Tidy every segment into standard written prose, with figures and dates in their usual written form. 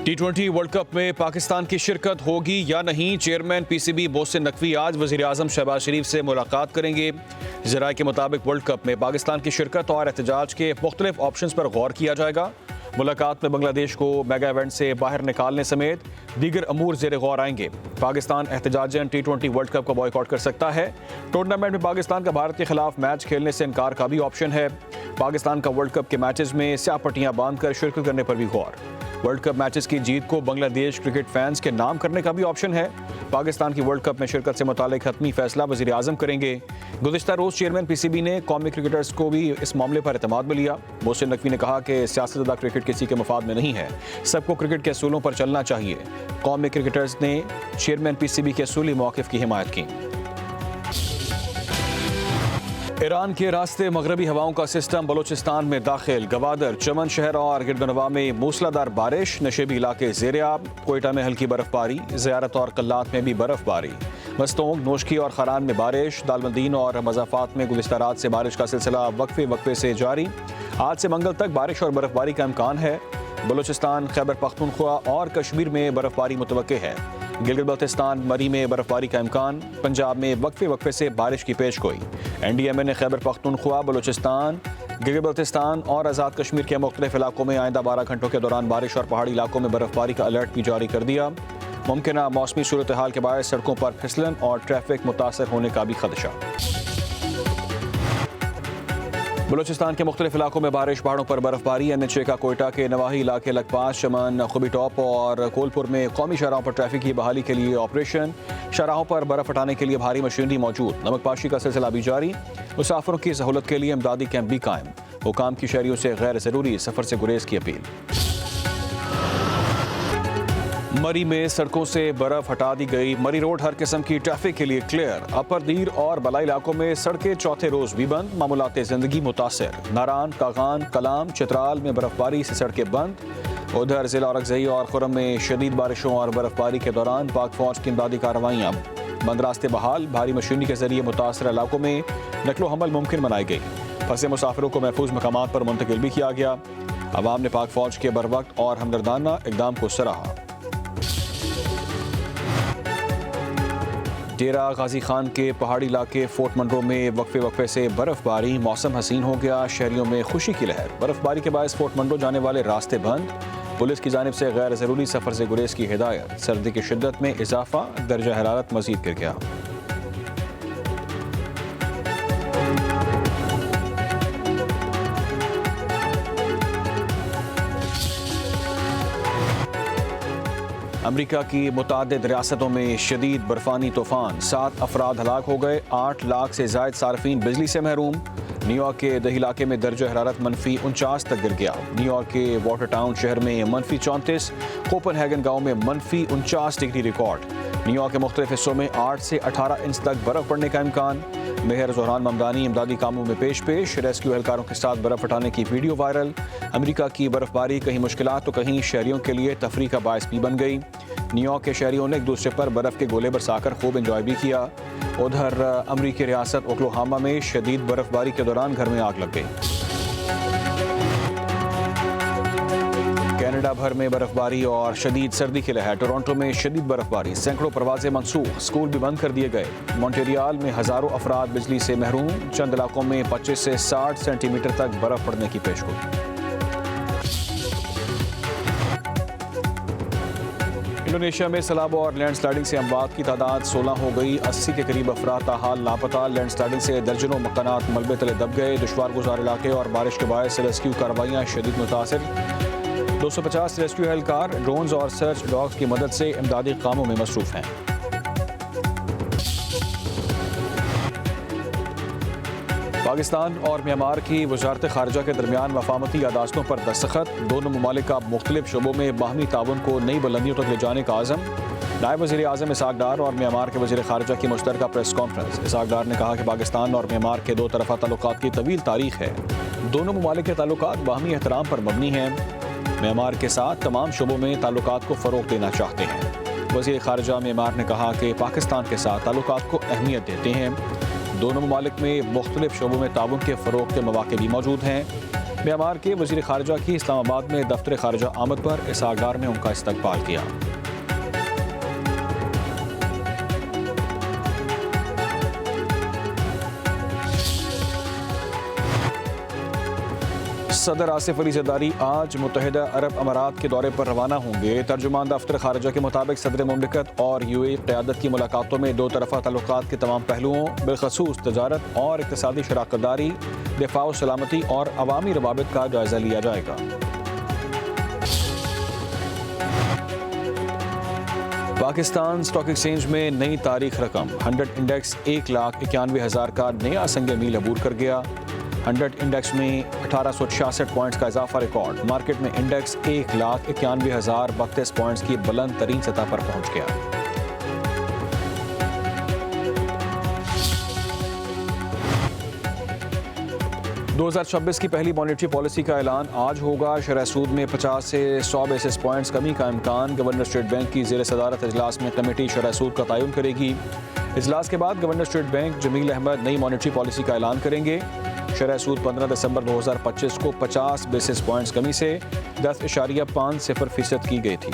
T20 world cup में पाकिस्तान की शिरकत होगी या नहीं। चेयरमैन PCB मोहसिन नकवी आज वज़ीर आज़म शहबाज शरीफ से मुलाकात करेंगे। ज़राए के मुताबिक वर्ल्ड कप में पाकिस्तान की शिरकत और एहतजाज के मुख्तलिफ ऑप्शन पर गौर किया जाएगा। मुलाकात में बांग्लादेश को मेगा इवेंट से बाहर निकालने समेत दीगर अमूर ज़ेर गौर आएंगे। पाकिस्तान एहतजाजन T20 वर्ल्ड कप का बॉयकॉट कर सकता है। टूर्नामेंट में पाकिस्तान का भारत के खिलाफ मैच खेलने से इनकार का भी ऑप्शन है। पाकिस्तान का वर्ल्ड कप के मैचेस में स्याह पट्टियां बांधकर शिरकत करने पर भी गौर। वर्ल्ड कप मैचेस की जीत को बांग्लादेश क्रिकेट फैंस के नाम करने का भी ऑप्शन है। पाकिस्तान की वर्ल्ड कप में शिरकत से मुतालिक हतमी फैसला वज़ीर आज़म करेंगे। गुज़िश्ता रोज़ चेयरमैन PCB ने कौमी क्रिकेटर्स को भी इस मामले पर एतमाद में लिया। मोहसिन नकवी ने कहा कि सियासतज़दा क्रिकेट किसी के मफाद में नहीं है, सबको क्रिकेट के असूलों पर चलना चाहिए। कौमी क्रिकेटर्स ने चेयरमैन PCB के असूली मौक़िफ़ की हिमायत की। ईरान के रास्ते मगरबी हवाओं का सिस्टम बलूचिस्तान में दाखिल। गवादर, चमन शहर और गिरदनवा में मूसलाधार बारिश, नशेबी इलाके ज़ेर-ए-आब। कोयटा में हल्की बर्फबारी, ज़ियारत और कल्लात में भी बर्फबारी। मस्तोंग, नोशकी और खरान में बारिश। दालमदीन और मज़ाफ़ात में गुज़िश्ता रात से बारिश का सिलसिला वक्फे से जारी। आज से मंगल तक बारिश और बर्फबारी का इम्कान है। बलूचिस्तान, खैबर पख्तूनख्वा और कश्मीर में बर्फबारी मुतवक्के है। गिलगित बल्तिस्तान, मरी में बर्फबारी का इम्कान। पंजाब में वक्फे से बारिश की पेशगोई। NDMA ने खैबर पख्तूनख्वा, बलूचिस्तान, गिलगित बल्तिस्तान और आज़ाद कश्मीर के मुख्तलिफ इलाकों में आइंदा 12 घंटों के दौरान बारिश और पहाड़ी इलाकों में बर्फबारी का अलर्ट भी जारी कर दिया। मुमकिन मौसमी सूरत हाल के बायस सड़कों पर फिसलन और ट्रैफिक मुतासर होने का भी खदशा। बलूचिस्तान के मुख्तलिफ इलाकों में बारिश, पहाड़ों पर बर्फबारी। NH का कोयटा के नवाही इलाके लकपास, चमन, खुबी टॉप और कोलपुर में कौमी शाहराहों पर ट्रैफिक की बहाली के लिए ऑपरेशन। शाहराहों पर बर्फ हटाने के लिए भारी मशीनरी मौजूद। नमकपाशी का सिलसिला भी जारी। मुसाफिरों की सहूलत के लिए इमदादी कैंप भी कायम। हुकाम की शहरियों से गैर ज़रूरी सफ़र से गुरेज की अपील। मरी में सड़कों से बर्फ हटा दी गई। मरी रोड हर किस्म की ट्रैफिक के लिए क्लियर। अपर दीर और बलाई इलाकों में सड़कें चौथे रोज भी बंद। मामूलाते जिंदगी मुतासर। नारान, कागान, कलाम, चित्राल में बर्फबारी से सड़कें बंद। उधर जिला औरंगज़ई और खुरम में शदीद बारिशों और बर्फबारी के दौरान पाक फौज की इमदादी कार्रवाइयाँ। बंद रास्ते बहाल। भारी मशीनरी के जरिए मुतासर इलाकों में नकलो हमल मुमकिन बनाई गई। फंसे मुसाफिरों को महफूज मकामात पर मुंतकिल भी किया गया। अवाम ने पाक फौज के बरवक्त और हमदर्दाना इक़दाम को सराहा। डेरा गाजी खान के पहाड़ी इलाके फोर्ट मंडरो में वक्फे से बर्फबारी। मौसम हसीन हो गया, शहरियों में खुशी की लहर। बर्फबारी के बायस फोर्ट मंडरो जाने वाले रास्ते बंद। पुलिस की जानिब से गैर ज़रूरी सफ़र से गुरेज की हिदायत। सर्दी की शिद्दत में इजाफा, दर्जा हरारत मज़ीद गिर गया। अमरीका की मुतादिद रियासतों में शदीद बर्फानी तूफान। 7 अफराद हलाक हो गए। 8 लाख से ज़ायद सार्फिन बिजली से महरूम। न्यूयॉर्क के दही इलाके में दर्जा हरारत -49 तक गिर गया। न्यूयॉर्क के वाटर टाउन शहर में -34। कोपनहेगन गांव में -49 डिग्री रिकॉर्ड। न्यूयॉर्क के मुख्तलिफ हिस्सों में 8 से 18 इंच तक बर्फ पड़ने का इम्कान। मेहर ज़ोहरान ममदानी इमदादी कामों में पेश। रेस्क्यू एहलकारों के साथ बर्फ हटाने की वीडियो वायरल। अमरीका की बर्फबारी कहीं मुश्किलात तो कहीं शहरियों के लिए तफरीह का बायस भी बन गई। न्यूयॉर्क के शहरियों ने एक दूसरे पर बर्फ के गोले बरसाकर खूब एंजॉय भी किया। उधर अमरीकी रियासत ओक्लाहोमा में शदीद बर्फबारी के दौरान घर में आग लग गई। कनाडा भर में बर्फबारी और शदीद सर्दी की लहर। टोरंटो में शदीद बर्फबारी, सैकड़ों परवाजें मनसूख। स्कूल भी बंद कर दिए गए। मॉन्ट्रियल में हज़ारों अफराद बिजली से महरूम। चंद इलाकों में 25 से 60 सेंटीमीटर तक बर्फ पड़ने की पेशगोई। इंडोनेशिया में सैलाब और लैंडस्लाइडिंग से अमवात की तादाद 16 हो गई। 80 के करीब अफराद ताहाल लापता। लैंडस्लाइडिंग से दर्जनों मकानात मलबे तले दब गए। दुश्वार गुजार इलाके और बारिश के बायस रेस्क्यू कार्रवाइयाँ शदीद मुतासिर। 250 रेस्क्यू एहलकार ड्रोन्स और सर्च डॉग्स की मदद से इमदादी कामों में मसरूफ हैं। पाकिस्तान और म्यांमार की वजारत खारजा के दरमियान मफाहमती यादाश्तों पर दस्तखत। दोनों ममालिक का मुख्तलिफ शोबों में बाहमी ताउन को नई बुलंदियों तक ले जाने का आज़म। नायब वज़ीर आज़म इसहाक डार और म्यांमार के वज़ीर खारजा की मुश्तरका प्रेस कॉन्फ्रेंस। इसहाक डार ने कहा कि पाकिस्तान और म्यांमार के दो तरफ़ा ताल्लुकात की तवील तारीख है। दोनों ममालिक के ताल्लुकात बाहमी एहतराम पर मबनी हैं। म्यांमार के साथ तमाम शोबों में ताल्लुकात को फ़रोग़ देना चाहते हैं। वज़ीर खारजा म्यांमार ने कहा कि पाकिस्तान के साथ ताल्लुकात को अहमियत देते हैं। दोनों ममालिक में मुख्तलिफ शोबों में ताउन के फ़रोग़ के मौक़े भी मौजूद हैं। म्यांमार के वज़ीर ख़ारजा की इस्लामाबाद में दफ्तर ख़ारजा आमद पर इसागार ने उनका इस्तकबाल किया। सदर आसिफ अली ज़रदारी आज मुत्तहिदा अरब अमारात के दौरे पर रवाना होंगे। तर्जुमान दफ्तर ख़ारजा के मुताबिक सदर मुमलिकत और UAE क़यादत की मुलाकातों में दो तरफ़ा ताल्लुकात के तमाम पहलुओं बिलखसूस तजारत और इक़्तिसादी शराकतदारी, दिफा व सलामती और अवामी रवाबित का जायज़ा लिया जाएगा। पाकिस्तान स्टॉक एक्सचेंज में नई तारीख रकम 100 इंडेक्स 1,91,000 का नया संग मील अबूर कर गया। 100 इंडेक्स में 1866 पॉइंट्स का इजाफा रिकॉर्ड। मार्केट में इंडेक्स 1,91,032 पॉइंट्स की बुलंद तरीन सतह पर पहुंच गया। दो 2026 की पहली मॉनेटरी पॉलिसी का ऐलान आज होगा। शरह सूद में 50 से 100 बेसिस पॉइंट्स कमी का इम्कान। गवर्नर स्टेट बैंक की ज़ेर सदारत इजलास में कमेटी शरह सूद का तयन करेगी। इजलास के बाद governor state bank Jamil Ahmed नई मॉनेटरी पॉलिसी का ऐलान करेंगे। शरह सूद 15 दिसंबर 2025 को 50 बेसिस पॉइंट्स कमी से 10.50% की गई थी।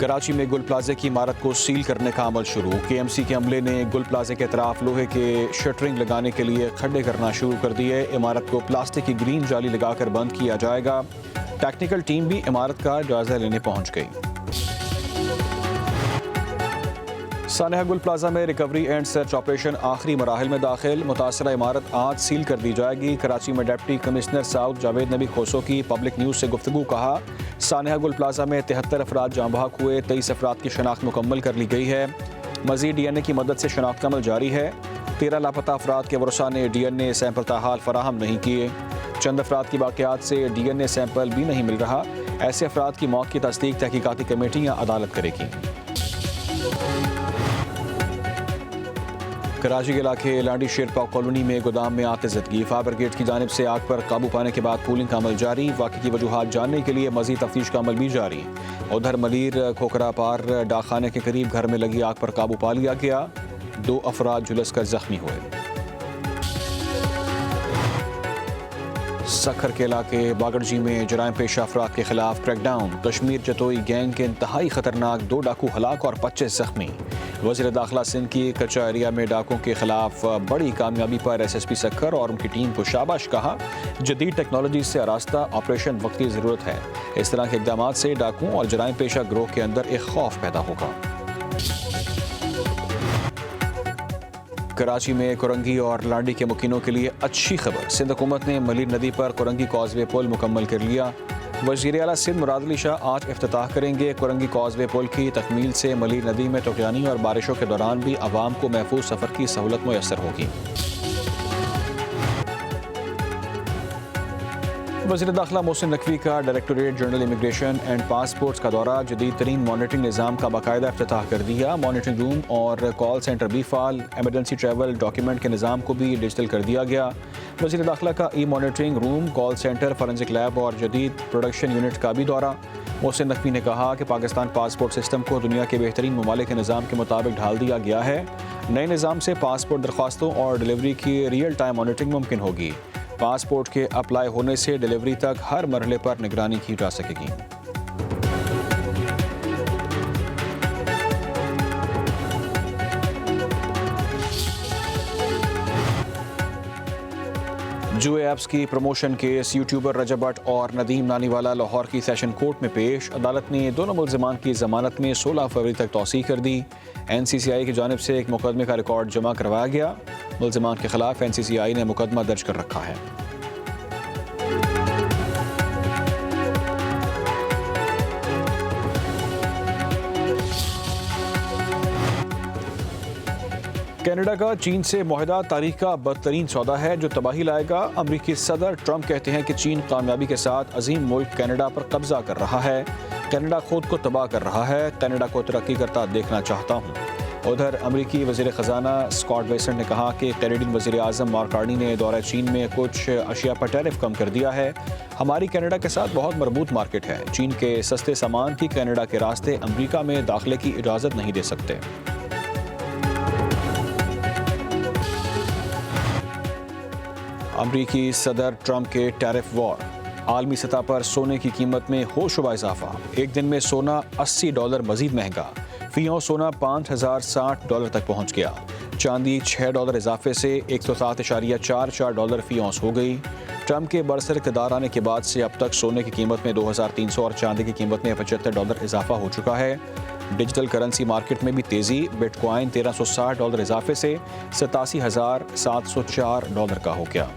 कराची में गुल प्लाजे की इमारत को सील करने का अमल शुरू। KMC के अमले ने गुल प्लाजे के अतराफ लोहे के शटरिंग लगाने के लिए खड्डे करना शुरू कर दिए। इमारत को प्लास्टिक की ग्रीन जाली लगाकर बंद किया जाएगा। टेक्निकल टीम भी इमारत का जायजा लेने पहुंच गई। सानेहा गुल प्लाजा में रिकवरी एंड सर्च ऑपरेशन आखिरी मराहिल में दाखिल। मुतासरा इमारत आज सील कर दी जाएगी। कराची में डिप्टी कमिश्नर साउथ जावेद नबी खोसो की पब्लिक न्यूज़ से गुफ्तगू। कहा, सानेहा गुल प्लाजा में 73 अफराद जाँ बहक हुए। 23 अफराद की शनाख्त मुकम्मल कर ली गई है। मज़ीद DNA की मदद से शनाख्त का अमल जारी है। 13 लापता अफराद के वरसा ने DNA सैंपल ताहाल फराहम नहीं किए। चंद अफराद की बाक़ियात से DNA सैंपल भी नहीं मिल रहा। ऐसे अफराद की मौत की तस्दीक तहकीकाती कमेटियाँ अदालत करेगी। कराची के इलाके लांडी शेरपा कॉलोनी में गोदाम में आग ज़दगी। फायर ब्रिगेड की जानिब से आग पर काबू पाने के बाद कूलिंग का अमल जारी। वाक़े की वजूहात जानने के लिए मज़ीद तफ्तीश का अमल भी जारी। उधर मलीर खोखरा पार डाकखाने के करीब घर में लगी आग पर काबू पा लिया गया। 2 अफराद झुलस कर जख्मी हुए। सखर के इलाके बागड़जी में जराइम पेशा अफराद के खिलाफ क्रैकडाउन। कश्मीर जतोई गैंग के इंतहाई खतरनाक 2 डाकू हलाक और 25 जख्मी। वज़ीर दाखिला सिंध की कच्चा एरिया में डाकों के खिलाफ बड़ी कामयाबी पर SSP सखर और उनकी टीम को शाबाश कहा। जदीद टेक्नोलॉजी से आरास्ता ऑपरेशन वक्त की ज़रूरत है। इस तरह के इक़दामात से डाकुओं और जराइम पेशा गिरोह के अंदर एक खौफ पैदा होगा। कराची में कुरंगी और लांडी के मुकीनों के लिए अच्छी खबर। सिंध हुकूमत ने मलीर नदी पर कुरंगी कॉजवे पुल मुकम्मल कर लिया। वज़ीर आला सिंध मुराद अली शाह आज इफ्तिताह करेंगे। कुरंगी कॉजवे पुल की तकमील से मलीर नदी में तूफ़ानी और बारिशों के दौरान भी आवाम को महफूज सफ़र की सहूलत मुयस्सर होगी। वज़ीर दाखिला मोहसिन नकवी का directorate general immigration and passports का दौरा। जदीद तरीन मॉनिटरिंग निज़ाम का बाकायदा इफ्तिताह कर दिया। मॉनिटरिंग रूम और कॉल सेंटर भी फ़ाल। एमरजेंसी ट्रैवल डॉक्यूमेंट के निज़ाम को भी डिजिटल कर दिया गया। वज़ीर दाखिला का monitoring room, call centre, forensic lab और जदीद प्रोडक्शन यूनिट का भी दौरा। मोहसिन नकवी ने कहा कि पाकिस्तान पासपोर्ट सिस्टम को दुनिया के बेहतरीन ममालिक के निज़ाम के मुताबिक ढाल दिया गया है। नए निज़ाम से पासपोर्ट दरख्वास्तों और डिलीवरी की रियल टाइम मॉनिटरिंग मुमकिन होगी। पासपोर्ट के अप्लाई होने से डिलीवरी तक हर मरहले पर निगरानी की जा सकेगी। जुए ऐप्स की प्रमोशन केस। यूट्यूबर रजब भट्ट और नदीम नानीवाला लाहौर की सेशन कोर्ट में पेश। अदालत ने दोनों मुल्ज़िमान की ज़मानत में 16 फरवरी तक तौसीह कर दी। NCCI की जानिब से एक मुकदमे का रिकॉर्ड जमा करवाया गया। मुल्ज़िमान के खिलाफ NCCI ने मुकदमा दर्ज कर रखा है। कनाडा का चीन से मुआहदा तारीख का बदतरीन सौदा है जो तबाही लाएगा। अमरीकी सदर ट्रंप कहते हैं कि चीन कामयाबी के साथ अजीम मुल्क कनाडा पर कब्जा कर रहा है। कनाडा खुद को तबाह कर रहा है। कनाडा को तरक्की करता देखना चाहता हूँ। उधर अमरीकी वज़ीर ख़जाना स्कॉट बेसेंट ने कहा कि कैनेडियन वज़ीर आज़म मार्क कार्नी ने दौरा चीन में कुछ अशिया पर टैरिफ कम कर दिया है। हमारी कनाडा के साथ बहुत मरबूत मार्केट है। चीन के सस्ते सामान की कनाडा के रास्ते अमरीका में दाखिले की इजाज़त नहीं दे सकते। अमरीकी सदर ट्रंप के टैरिफ वॉर, आलमी सतह पर सोने की कीमत में होशरुबा इजाफा। एक दिन में सोना $80 मजीद महंगा। फी औंस सोना $5,060 तक पहुंच गया। चांदी $6 इजाफे से $107.44 फी औंस हो गई। ट्रंप के बरसर इक़्तिदार आने के बाद से अब तक सोने की कीमत में 2,300 और चांदी की कीमत में $75 इजाफा हो चुका है। डिजिटल करेंसी मार्केट में भी तेज़ी। बिटकॉइन $1,360 इजाफे से $87,704 का हो गया।